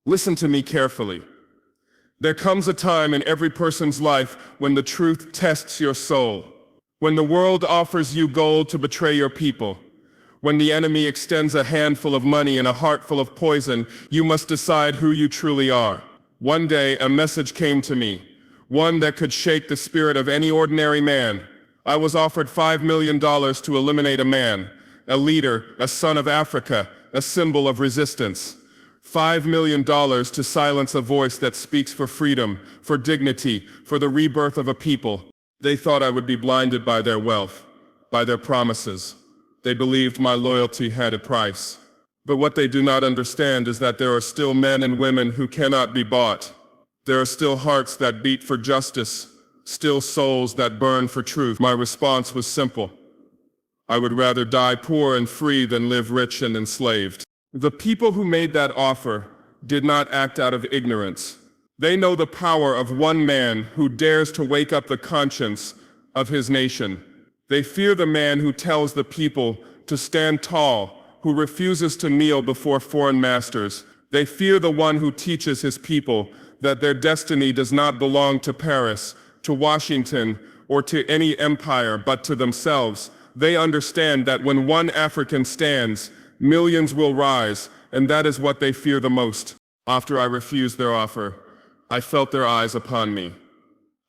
Listen to me carefully. There comes a time in every person's life when the truth tests your soul. When the world offers you gold to betray your people. When the enemy extends a handful of money and a heart full of poison, you must decide who you truly are. One day, a message came to me, one that could shake the spirit of any ordinary man. I was offered $5 million to eliminate a man, a leader, a son of Africa, a symbol of resistance. $5 million to silence a voice that speaks for freedom, for dignity, for the rebirth of a people. They thought I would be blinded by their wealth, by their promises. They believed my loyalty had a price. But what they do not understand is that there are still men and women who cannot be bought. There are still hearts that beat for justice, still souls that burn for truth. My response was simple. I would rather die poor and free than live rich and enslaved. The people who made that offer did not act out of ignorance. They know the power of one man who dares to wake up the conscience of his nation. They fear the man who tells the people to stand tall, who refuses to kneel before foreign masters. They fear the one who teaches his people that their destiny does not belong to Paris, to Washington, or to any empire but to themselves. They understand that when one African stands, millions will rise, and that is what they fear the most. After I refused their offer, I felt their eyes upon me.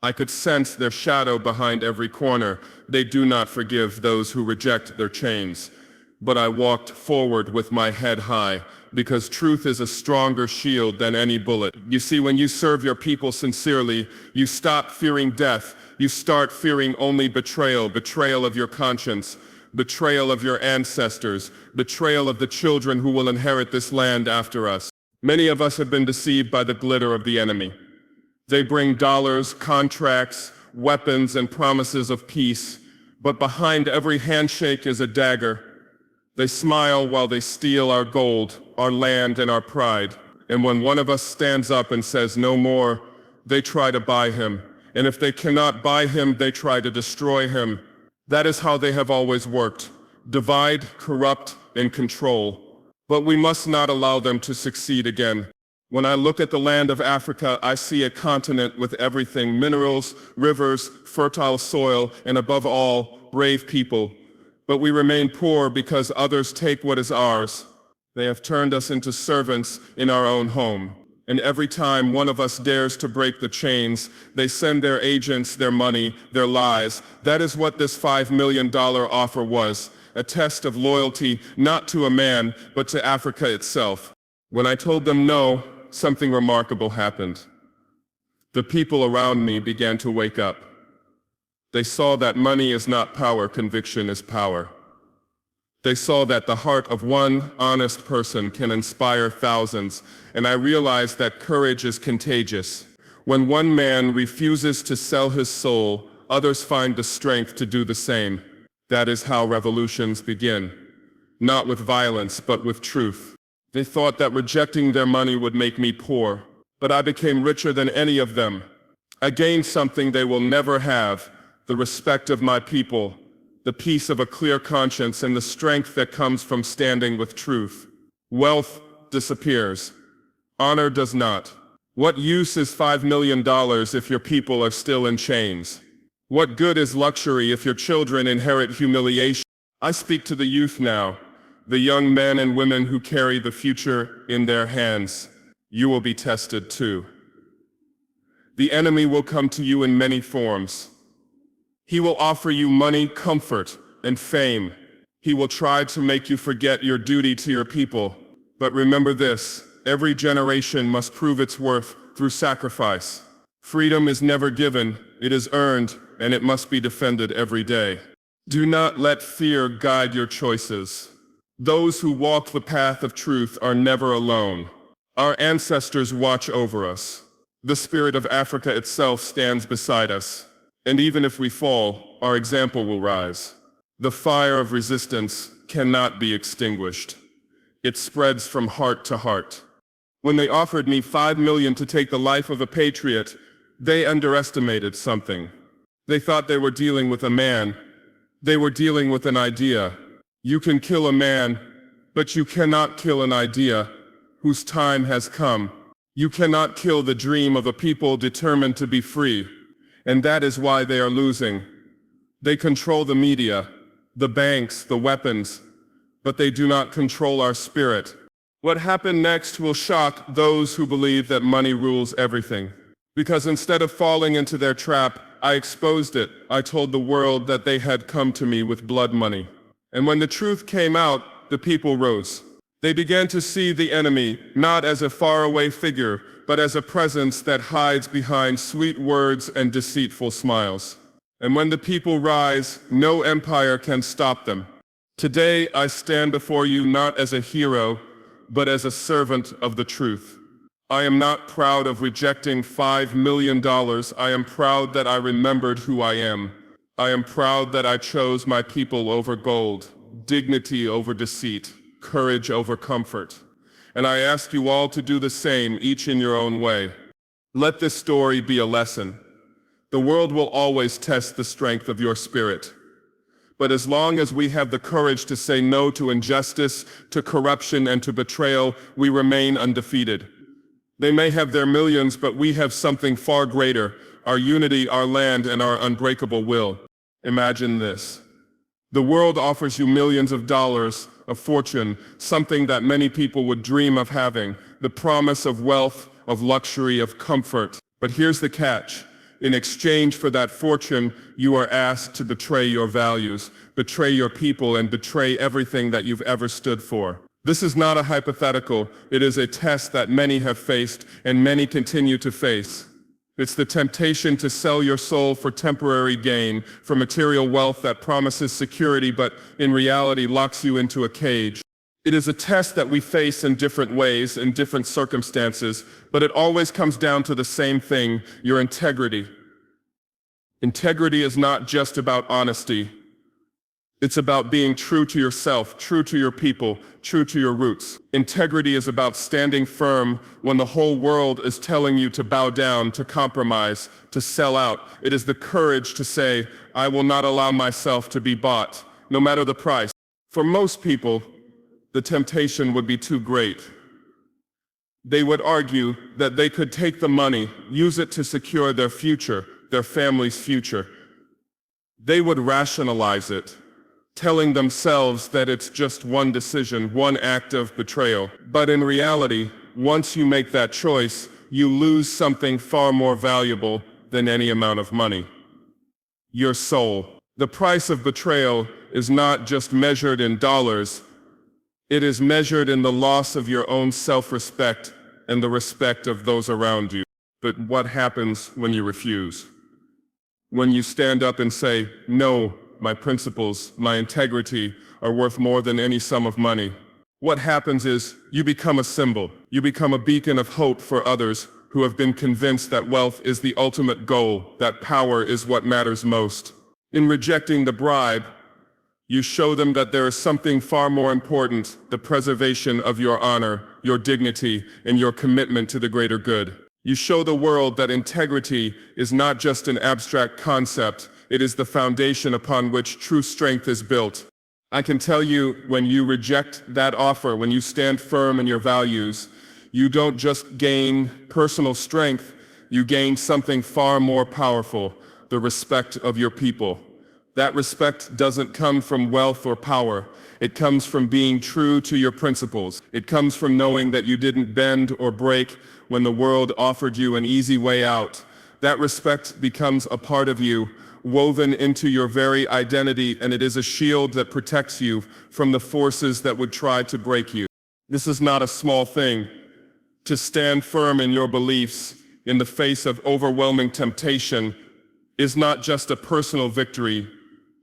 I could sense their shadow behind every corner. They do not forgive those who reject their chains. But I walked forward with my head high, because truth is a stronger shield than any bullet. You see, when you serve your people sincerely, you stop fearing death. You start fearing only betrayal, betrayal of your conscience, betrayal of your ancestors, betrayal of the children who will inherit this land after us. Many of us have been deceived by the glitter of the enemy. They bring dollars, contracts, weapons, and promises of peace, but behind every handshake is a dagger. They smile while they steal our gold, our land, and our pride. And when one of us stands up and says no more, they try to buy him. And if they cannot buy him, they try to destroy him. That is how they have always worked. Divide, corrupt, and control. But we must not allow them to succeed again. When I look at the land of Africa, I see a continent with everything: minerals, rivers, fertile soil, and above all, brave people. But we remain poor because others take what is ours. They have turned us into servants in our own home. And every time one of us dares to break the chains, they send their agents, their money, their lies. That is what this $5 million offer was, a test of loyalty, not to a man, but to Africa itself. When I told them no, something remarkable happened. The people around me began to wake up. They saw that money is not power, conviction is power. They saw that the heart of one honest person can inspire thousands, and I realized that courage is contagious. When one man refuses to sell his soul, others find the strength to do the same. That is how revolutions begin. Not with violence, but with truth. They thought that rejecting their money would make me poor, but I became richer than any of them. I gained something they will never have: the respect of my people, the peace of a clear conscience, and the strength that comes from standing with truth. Wealth disappears. Honor does not. What use is $5 million if your people are still in chains? What good is luxury if your children inherit humiliation? I speak to the youth now, the young men and women who carry the future in their hands. You will be tested too. The enemy will come to you in many forms. He will offer you money, comfort, and fame. He will try to make you forget your duty to your people. But remember this: every generation must prove its worth through sacrifice. Freedom is never given, it is earned, and it must be defended every day. Do not let fear guide your choices. Those who walk the path of truth are never alone. Our ancestors watch over us. The spirit of Africa itself stands beside us. And even if we fall, our example will rise. The fire of resistance cannot be extinguished. It spreads from heart to heart. When they offered me $5 million to take the life of a patriot, they underestimated something. They thought they were dealing with a man. They were dealing with an idea. You can kill a man, but you cannot kill an idea whose time has come. You cannot kill the dream of a people determined to be free, and that is why they are losing. They control the media, the banks, the weapons, but they do not control our spirit. What happened next will shock those who believe that money rules everything. Because instead of falling into their trap, I exposed it. I told the world that they had come to me with blood money. And when the truth came out, the people rose. They began to see the enemy not as a faraway figure, but as a presence that hides behind sweet words and deceitful smiles. And when the people rise, no empire can stop them. Today I stand before you not as a hero, but as a servant of the truth. I am not proud of rejecting $5 million. I am proud that I remembered who I am. I am proud that I chose my people over gold, dignity over deceit, courage over comfort. And I ask you all to do the same, each in your own way. Let this story be a lesson. The world will always test the strength of your spirit. But as long as we have the courage to say no to injustice, to corruption, and to betrayal, we remain undefeated. They may have their millions, but we have something far greater, our unity, our land, and our unbreakable will. Imagine this. The world offers you millions of dollars, a fortune, something that many people would dream of having, the promise of wealth, of luxury, of comfort. But here's the catch. In exchange for that fortune, you are asked to betray your values, betray your people, and betray everything that you've ever stood for. This is not a hypothetical. It is a test that many have faced and many continue to face. It's the temptation to sell your soul for temporary gain, for material wealth that promises security but in reality locks you into a cage. It is a test that we face in different ways, in different circumstances, but it always comes down to the same thing, your integrity. Integrity is not just about honesty. It's about being true to yourself, true to your people, true to your roots. Integrity is about standing firm when the whole world is telling you to bow down, to compromise, to sell out. It is the courage to say, I will not allow myself to be bought, no matter the price. For most people, the temptation would be too great. They would argue that they could take the money, use it to secure their future, their family's future. They would rationalize it, telling themselves that it's just one decision, one act of betrayal. But in reality, once you make that choice, you lose something far more valuable than any amount of money. Your soul. The price of betrayal is not just measured in dollars. It is measured in the loss of your own self-respect and the respect of those around you. But what happens when you refuse? When you stand up and say, no, my principles, my integrity are worth more than any sum of money. What happens is you become a symbol. You become a beacon of hope for others who have been convinced that wealth is the ultimate goal, that power is what matters most. In rejecting the bribe, you show them that there is something far more important, the preservation of your honor, your dignity, and your commitment to the greater good. You show the world that integrity is not just an abstract concept, it is the foundation upon which true strength is built. I can tell you, when you reject that offer, when you stand firm in your values, you don't just gain personal strength, you gain something far more powerful, the respect of your people. That respect doesn't come from wealth or power. It comes from being true to your principles. It comes from knowing that you didn't bend or break when the world offered you an easy way out. That respect becomes a part of you, woven into your very identity, and it is a shield that protects you from the forces that would try to break you. This is not a small thing. To stand firm in your beliefs in the face of overwhelming temptation is not just a personal victory.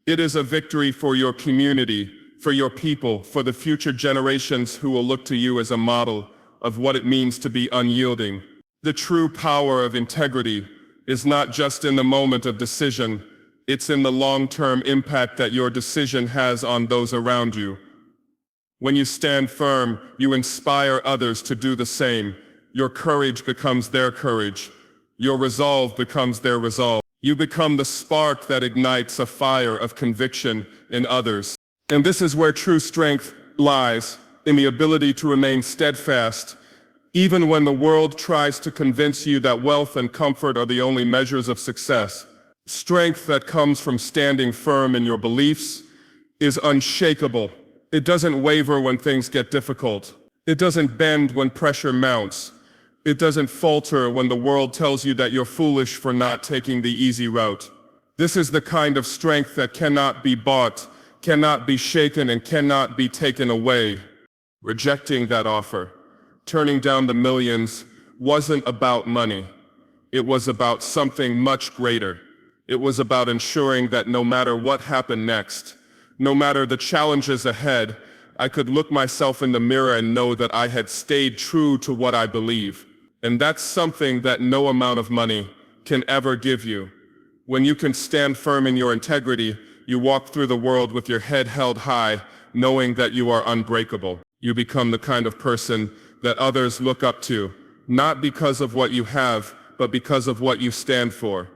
It is a victory for your community, for your people, for the future generations who will look to you as a model of what it means to be unyielding. The true power of integrity is not just in the moment of decision, it's in the long-term impact that your decision has on those around you. When you stand firm, you inspire others to do the same. Your courage becomes their courage. Your resolve becomes their resolve. You become the spark that ignites a fire of conviction in others. And this is where true strength lies, in the ability to remain steadfast Even when the world tries to convince you that wealth and comfort are the only measures of success, strength that comes from standing firm in your beliefs is unshakable. It doesn't waver when things get difficult. It doesn't bend when pressure mounts. It doesn't falter when the world tells you that you're foolish for not taking the easy route. This is the kind of strength that cannot be bought, cannot be shaken, and cannot be taken away. Rejecting that offer, turning down the millions, wasn't about money. It was about something much greater. It was about ensuring that no matter what happened next, no matter the challenges ahead, I could look myself in the mirror and know that I had stayed true to what I believe. And that's something that no amount of money can ever give you. When you can stand firm in your integrity, you walk through the world with your head held high, knowing that you are unbreakable. You become the kind of person that others look up to, not because of what you have, but because of what you stand for.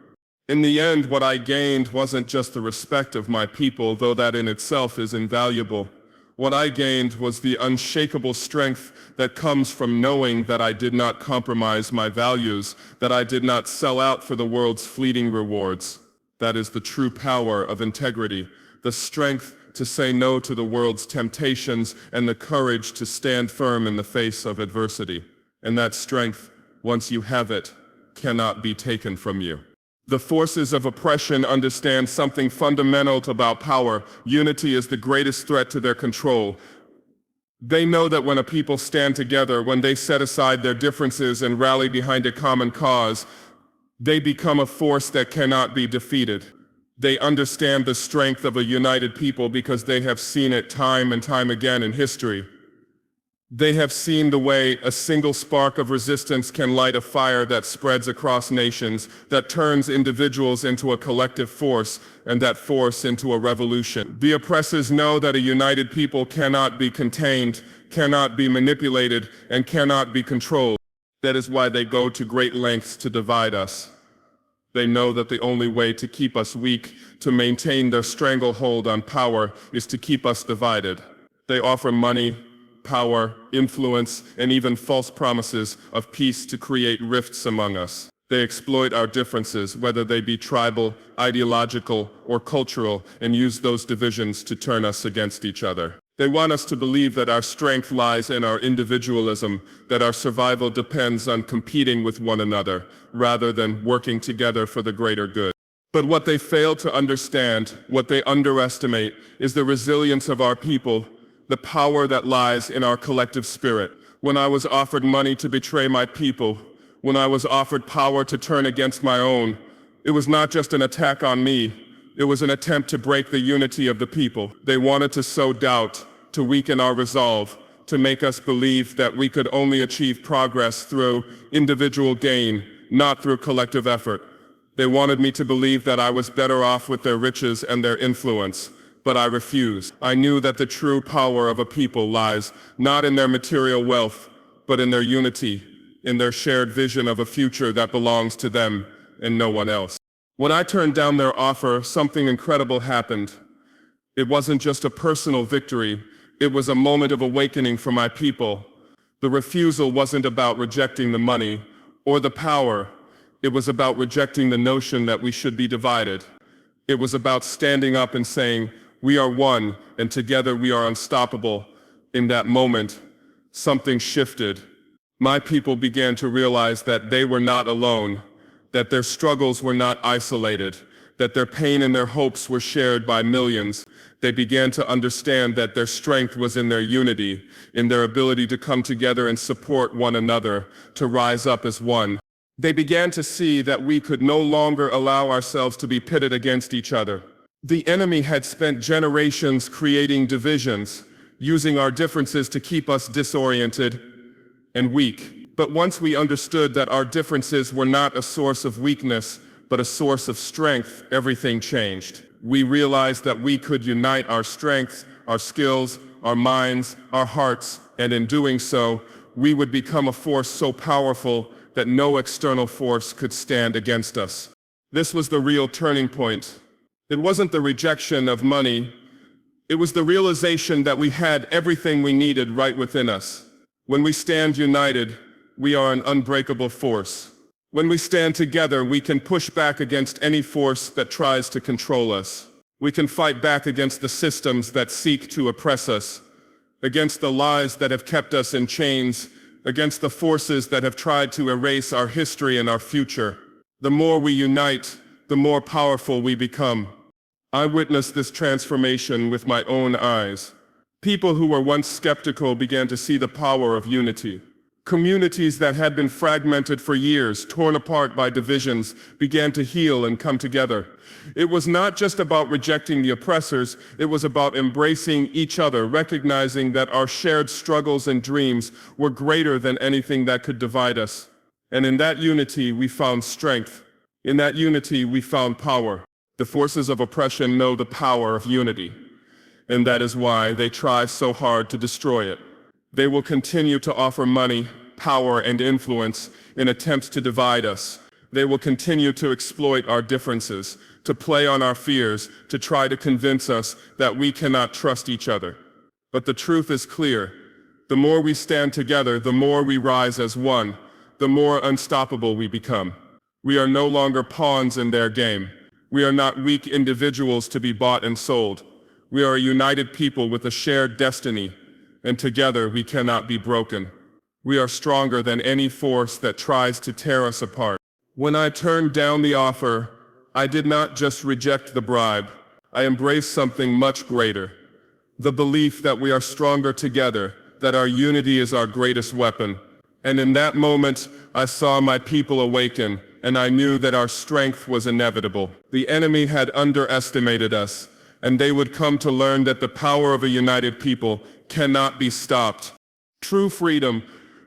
In the end, what I gained wasn't just the respect of my people, though that in itself is invaluable. What I gained was the unshakable strength that comes from knowing that I did not compromise my values, that I did not sell out for the world's fleeting rewards. That is the true power of integrity, the strength to say no to the world's temptations and the courage to stand firm in the face of adversity. And that strength, once you have it, cannot be taken from you. The forces of oppression understand something fundamental about power. Unity is the greatest threat to their control. They know that when a people stand together, when they set aside their differences and rally behind a common cause, they become a force that cannot be defeated. They understand the strength of a united people because they have seen it time and time again in history. They have seen the way a single spark of resistance can light a fire that spreads across nations, that turns individuals into a collective force, and that force into a revolution. The oppressors know that a united people cannot be contained, cannot be manipulated, and cannot be controlled. That is why they go to great lengths to divide us. They know that the only way to keep us weak, to maintain their stranglehold on power, is to keep us divided. They offer money, power, influence, and even false promises of peace to create rifts among us. They exploit our differences, whether they be tribal, ideological, or cultural, and use those divisions to turn us against each other. They want us to believe that our strength lies in our individualism, that our survival depends on competing with one another, rather than working together for the greater good. But what they fail to understand, what they underestimate, is the resilience of our people, the power that lies in our collective spirit. When I was offered money to betray my people, when I was offered power to turn against my own, it was not just an attack on me, it was an attempt to break the unity of the people. They wanted to sow doubt, to weaken our resolve, to make us believe that we could only achieve progress through individual gain, not through collective effort. They wanted me to believe that I was better off with their riches and their influence. But I refused. I knew that the true power of a people lies not in their material wealth, but in their unity, in their shared vision of a future that belongs to them and no one else. When I turned down their offer, something incredible happened. It wasn't just a personal victory, it was a moment of awakening for my people. The refusal wasn't about rejecting the money or the power, it was about rejecting the notion that we should be divided. It was about standing up and saying, "We are one, and together we are unstoppable." In that moment, something shifted. My people began to realize that they were not alone, that their struggles were not isolated, that their pain and their hopes were shared by millions. They began to understand that their strength was in their unity, in their ability to come together and support one another, to rise up as one. They began to see that we could no longer allow ourselves to be pitted against each other. The enemy had spent generations creating divisions, using our differences to keep us disoriented and weak. But once we understood that our differences were not a source of weakness, but a source of strength, everything changed. We realized that we could unite our strengths, our skills, our minds, our hearts, and in doing so, we would become a force so powerful that no external force could stand against us. This was the real turning point. It wasn't the rejection of money, it was the realization that we had everything we needed right within us. When we stand united, we are an unbreakable force. When we stand together, we can push back against any force that tries to control us. We can fight back against the systems that seek to oppress us, against the lies that have kept us in chains, against the forces that have tried to erase our history and our future. The more we unite, the more powerful we become. I witnessed this transformation with my own eyes. People who were once skeptical began to see the power of unity. Communities that had been fragmented for years, torn apart by divisions, began to heal and come together. It was not just about rejecting the oppressors, it was about embracing each other, recognizing that our shared struggles and dreams were greater than anything that could divide us. And in that unity, we found strength. In that unity, we found power. The forces of oppression know the power of unity, and that is why they try so hard to destroy it. They will continue to offer money, power, and influence in attempts to divide us. They will continue to exploit our differences, to play on our fears, to try to convince us that we cannot trust each other. But the truth is clear. The more we stand together, the more we rise as one, the more unstoppable we become. We are no longer pawns in their game. We are not weak individuals to be bought and sold. We are a united people with a shared destiny, and together we cannot be broken. We are stronger than any force that tries to tear us apart. When I turned down the offer, I did not just reject the bribe. I embraced something much greater. The belief that we are stronger together, that our unity is our greatest weapon. And in that moment, I saw my people awaken, and I knew that our strength was inevitable. The enemy had underestimated us, and they would come to learn that the power of a united people cannot be stopped. True freedom,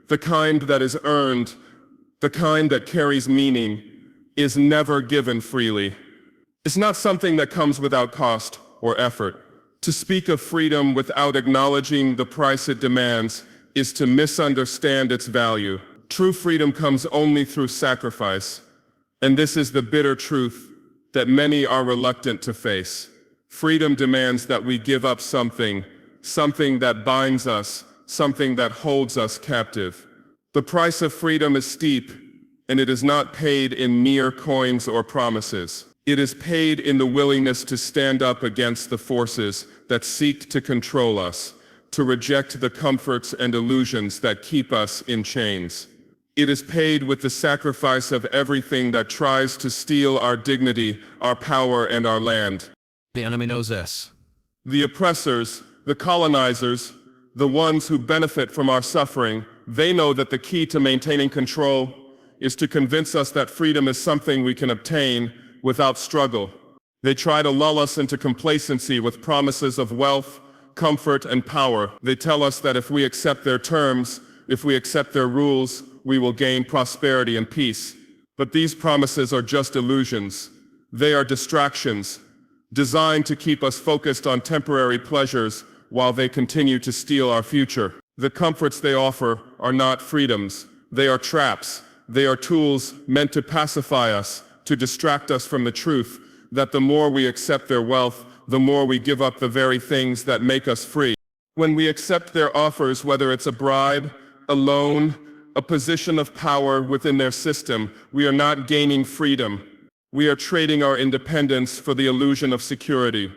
the kind that is earned, the kind that carries meaning, is never given freely. It's not something that comes without cost or effort. To speak of freedom without acknowledging the price it demands is to misunderstand its value. True freedom comes only through sacrifice, and this is the bitter truth that many are reluctant to face. Freedom demands that we give up something that binds us, something that holds us captive. The price of freedom is steep, and it is not paid in mere coins or promises. It is paid in the willingness to stand up against the forces that seek to control us, to reject the comforts and illusions that keep us in chains. It is paid with the sacrifice of everything that tries to steal our dignity, our power, and our land. The enemy knows this. The oppressors, the colonizers, the ones who benefit from our suffering, they know that the key to maintaining control is to convince us that freedom is something we can obtain without struggle. They try to lull us into complacency with promises of wealth, comfort, and power. They tell us that if we accept their terms, if we accept their rules, we will gain prosperity and peace. But these promises are just illusions. They are distractions, designed to keep us focused on temporary pleasures while they continue to steal our future. The comforts they offer are not freedoms. They are traps. They are tools meant to pacify us, to distract us from the truth that the more we accept their wealth, the more we give up the very things that make us free. When we accept their offers, whether it's a bribe, a loan, a position of power within their system, we are not gaining freedom. We are trading our independence for the illusion of security.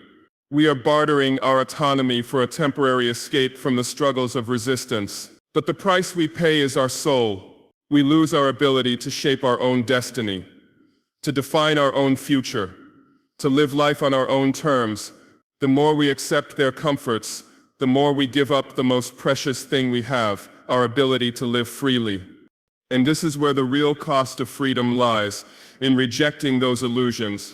We are bartering our autonomy for a temporary escape from the struggles of resistance. But the price we pay is our soul. We lose our ability to shape our own destiny, to define our own future, to live life on our own terms. The more we accept their comforts, the more we give up the most precious thing we have, our ability to live freely. And this is where the real cost of freedom lies, in rejecting those illusions.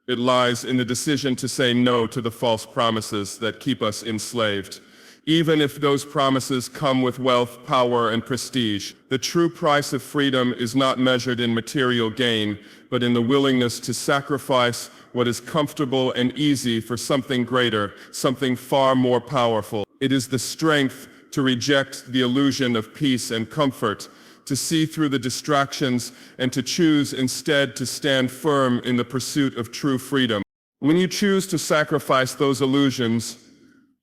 It lies in the decision to say no to the false promises that keep us enslaved. Even if those promises come with wealth, power, and prestige, the true price of freedom is not measured in material gain, but in the willingness to sacrifice what is comfortable and easy for something greater, something far more powerful. It is the strength to reject the illusion of peace and comfort, to see through the distractions, and to choose instead to stand firm in the pursuit of true freedom. When you choose to sacrifice those illusions,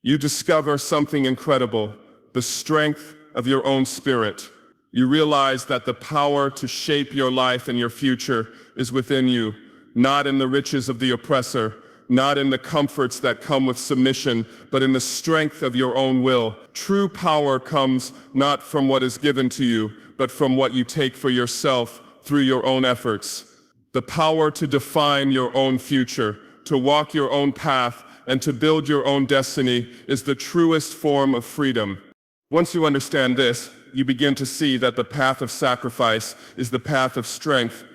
you discover something incredible, the strength of your own spirit. You realize that the power to shape your life and your future is within you, not in the riches of the oppressor, not in the comforts that come with submission, but in the strength of your own will. True power comes not from what is given to you, but from what you take for yourself through your own efforts. The power to define your own future, to walk your own path, and to build your own destiny is the truest form of freedom. Once you understand this, you begin to see that the path of sacrifice is the path of strength.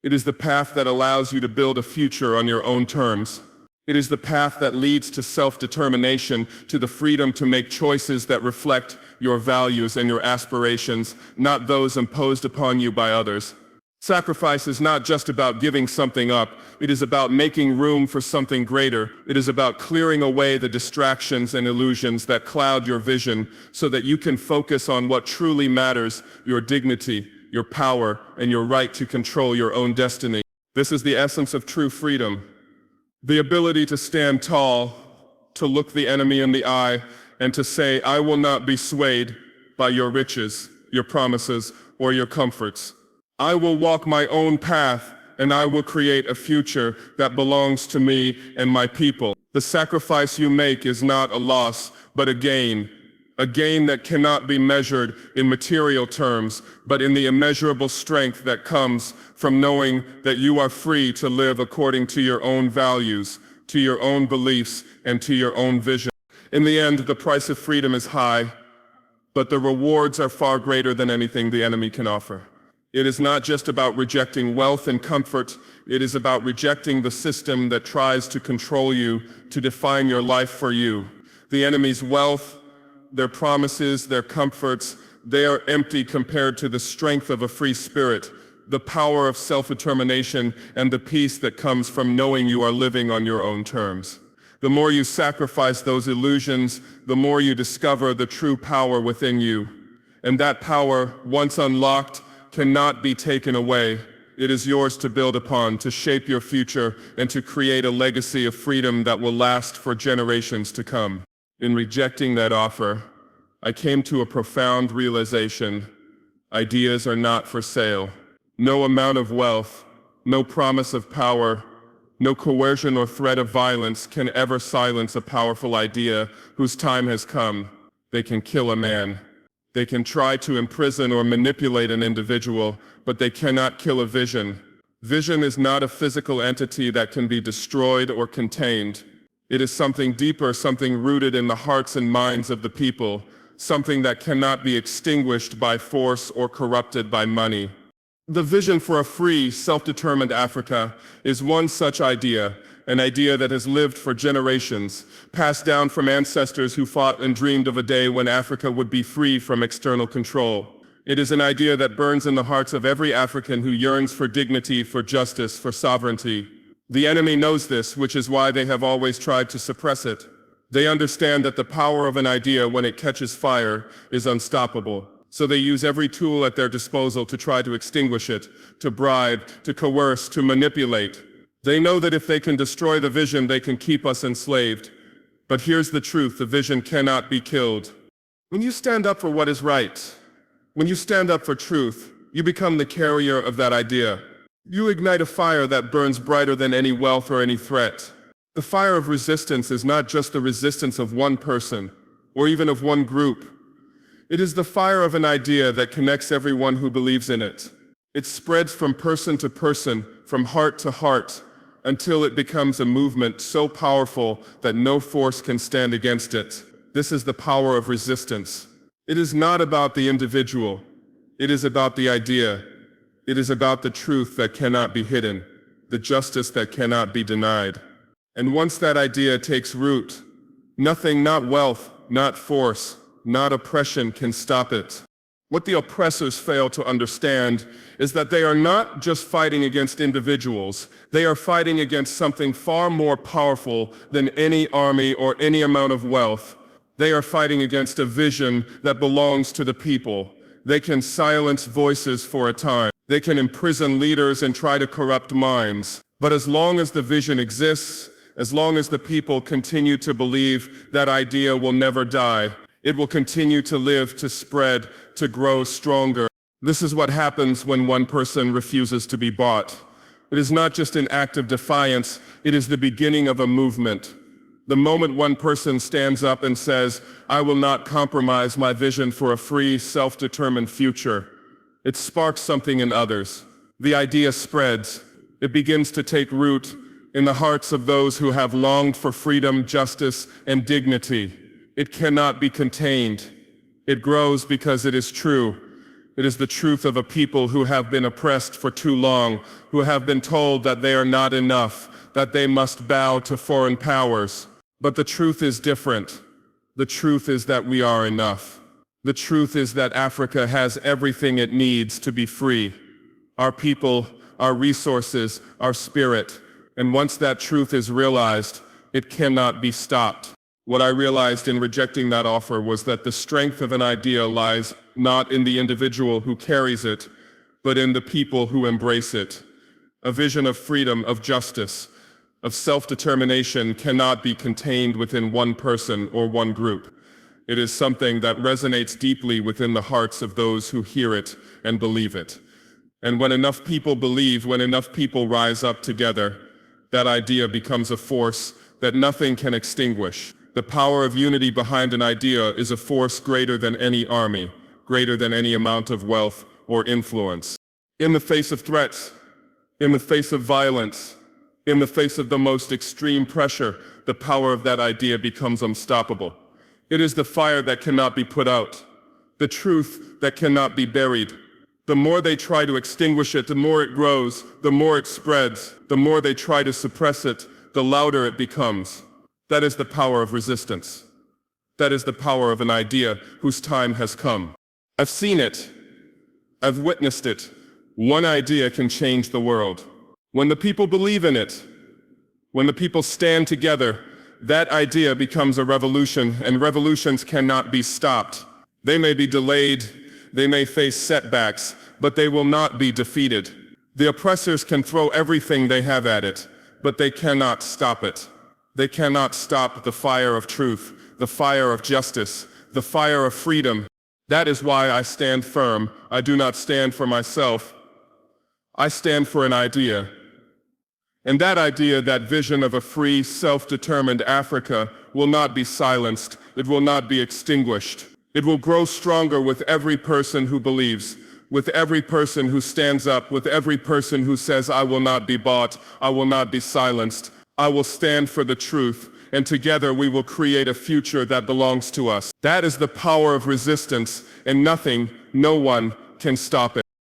It is the path that allows you to build a future on your own terms. It is the path that leads to self-determination, to the freedom to make choices that reflect your values and your aspirations, not those imposed upon you by others. Sacrifice is not just about giving something up. It is about making room for something greater. It is about clearing away the distractions and illusions that cloud your vision so that you can focus on what truly matters, your dignity, your power, and your right to control your own destiny. This is the essence of true freedom. The ability to stand tall, to look the enemy in the eye, and to say, I will not be swayed by your riches, your promises, or your comforts. I will walk my own path, and I will create a future that belongs to me and my people. The sacrifice you make is not a loss, but a gain that cannot be measured in material terms, but in the immeasurable strength that comes from knowing that you are free to live according to your own values, to your own beliefs, and to your own vision. In the end, the price of freedom is high, but the rewards are far greater than anything the enemy can offer. It is not just about rejecting wealth and comfort. It is about rejecting the system that tries to control you, to define your life for you. The enemy's wealth, their promises, their comforts, they are empty compared to the strength of a free spirit, the power of self-determination, and the peace that comes from knowing you are living on your own terms. The more you sacrifice those illusions, the more you discover the true power within you. And that power, once unlocked, cannot be taken away. It is yours to build upon, to shape your future, and to create a legacy of freedom that will last for generations to come. In rejecting that offer, I came to a profound realization. Ideas are not for sale. No amount of wealth, no promise of power, no coercion or threat of violence can ever silence a powerful idea whose time has come. They can kill a man. They can try to imprison or manipulate an individual, but they cannot kill a vision. Vision is not a physical entity that can be destroyed or contained. It is something deeper, something rooted in the hearts and minds of the people, something that cannot be extinguished by force or corrupted by money. The vision for a free, self-determined Africa is one such idea, an idea that has lived for generations, passed down from ancestors who fought and dreamed of a day when Africa would be free from external control. It is an idea that burns in the hearts of every African who yearns for dignity, for justice, for sovereignty. The enemy knows this, which is why they have always tried to suppress it. They understand that the power of an idea, when it catches fire, is unstoppable. So they use every tool at their disposal to try to extinguish it, to bribe, to coerce, to manipulate. They know that if they can destroy the vision, they can keep us enslaved. But here's the truth, the vision cannot be killed. When you stand up for what is right, when you stand up for truth, you become the carrier of that idea. You ignite a fire that burns brighter than any wealth or any threat. The fire of resistance is not just the resistance of one person, or even of one group. It is the fire of an idea that connects everyone who believes in it. It spreads from person to person, from heart to heart, until it becomes a movement so powerful that no force can stand against it. This is the power of resistance. It is not about the individual. It is about the idea. It is about the truth that cannot be hidden, the justice that cannot be denied. And once that idea takes root, nothing, not wealth, not force, not oppression can stop it. What the oppressors fail to understand is that they are not just fighting against individuals, they are fighting against something far more powerful than any army or any amount of wealth. They are fighting against a vision that belongs to the people. They can silence voices for a time. They can imprison leaders and try to corrupt minds. But as long as the vision exists, as long as the people continue to believe, that idea will never die. It will continue to live, to spread, to grow stronger. This is what happens when one person refuses to be bought. It is not just an act of defiance, it is the beginning of a movement. The moment one person stands up and says, "I will not compromise my vision for a free, self-determined future," it sparks something in others. The idea spreads. It begins to take root in the hearts of those who have longed for freedom, justice, and dignity. It cannot be contained. It grows because it is true. It is the truth of a people who have been oppressed for too long, who have been told that they are not enough, that they must bow to foreign powers. But the truth is different. The truth is that we are enough. The truth is that Africa has everything it needs to be free. Our people, our resources, our spirit. And once that truth is realized, it cannot be stopped. What I realized in rejecting that offer was that the strength of an idea lies not in the individual who carries it, but in the people who embrace it. A vision of freedom, of justice, of self-determination cannot be contained within one person or one group. It is something that resonates deeply within the hearts of those who hear it and believe it. And when enough people believe, when enough people rise up together, that idea becomes a force that nothing can extinguish. The power of unity behind an idea is a force greater than any army, greater than any amount of wealth or influence. In the face of threats, in the face of violence, in the face of the most extreme pressure, the power of that idea becomes unstoppable. It is the fire that cannot be put out, the truth that cannot be buried. The more they try to extinguish it, the more it grows, the more it spreads. The more they try to suppress it, the louder it becomes. That is the power of resistance. That is the power of an idea whose time has come. I've seen it. I've witnessed it. One idea can change the world. When the people believe in it, when the people stand together, that idea becomes a revolution, and revolutions cannot be stopped. They may be delayed, they may face setbacks, but they will not be defeated. The oppressors can throw everything they have at it, but they cannot stop it. They cannot stop the fire of truth, the fire of justice, the fire of freedom. That is why I stand firm. I do not stand for myself. I stand for an idea. And that idea, that vision of a free, self-determined Africa, will not be silenced. It will not be extinguished. It will grow stronger with every person who believes, with every person who stands up, with every person who says, "I will not be bought, I will not be silenced. I will stand for the truth, and together we will create a future that belongs to us." That is the power of resistance, and nothing, no one, can stop it.